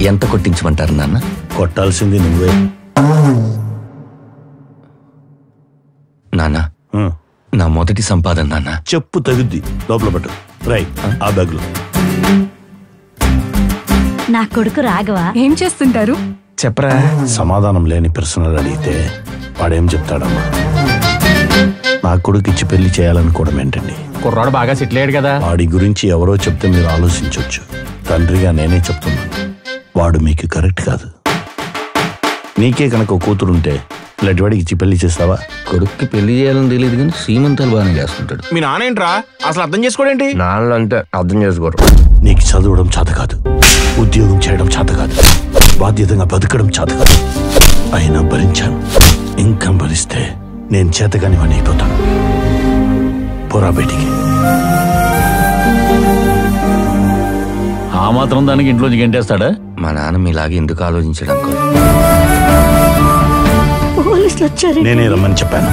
ఎంత కొట్టించమంటారు నాన్న? కొట్టాల్సింది నువ్వే. నాన్న, నా మొదటి సంపాదన నాన్న. చెప్పు తగుద్ది, లోపల పట్టు. రైట్, ఆ బ్యాగ్ లో. నా కొడుకు రాఘవ ఏం చేస్తుంటారు? చెప్పరా. సమాధానం లేని ప్రశ్నలు అడిగితే వాడేం చెప్తాడమ్మా? నా కొడుకు ఇచ్చి పెళ్లి చేయాలనుకోవడం ఏంటండి? కుర్రాడు బాగా సెటిల్ అయ్యాడు కదా. వాడి గురించి ఎవరో చెప్తే మీరు ఆలోచించవచ్చు. తండ్రిగా నేనే చెప్తున్నాను, వాడు మీకు కరెక్ట్ కాదు. నీకే కనుక కూతురుంటే ఇలాంటి వాడికి ఇచ్చి పెళ్లి చేస్తావా? కొడుక్కి పెళ్లి చేయాలని తెలియదు కానీ శ్రీమంతాలు బాగానే చేస్తుంటాడు. మీ నాన్న ఏంట్రా అసలు అర్థం చేసుకోడేంటి? నాన్న అంటే అర్థం చేసుకోరు. నీకు చదవడం చేత కాదు, ఉద్యోగం చేయడం చేత కాదు, బాధ్యతగా బతకడం చేత కాదు. అయినా భరించాను. ఇంకా భరిస్తే నేను చేతగాని వాడిని అయిపోతాను. పోరా బయటికి. ఆ మాత్రం దానికి ఇంట్లోంచి గంటేస్తాడా? మా నాన్న మీలాగే ఎందుకు ఆలోచించడం? పోలీసులు వచ్చారు. నేనే రమ్మని చెప్పాను.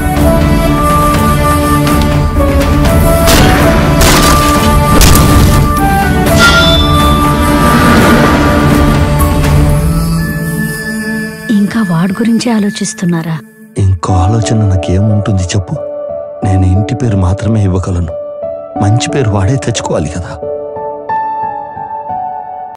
ఇంకా వాడి గురించి ఆలోచిస్తున్నారా? ఇంకో ఆలోచన నాకేముంటుంది చెప్పు? నేను ఇంటి పేరు మాత్రమే ఇవ్వగలను. మంచి పేరు వాడే తెచ్చుకోవాలి కదా.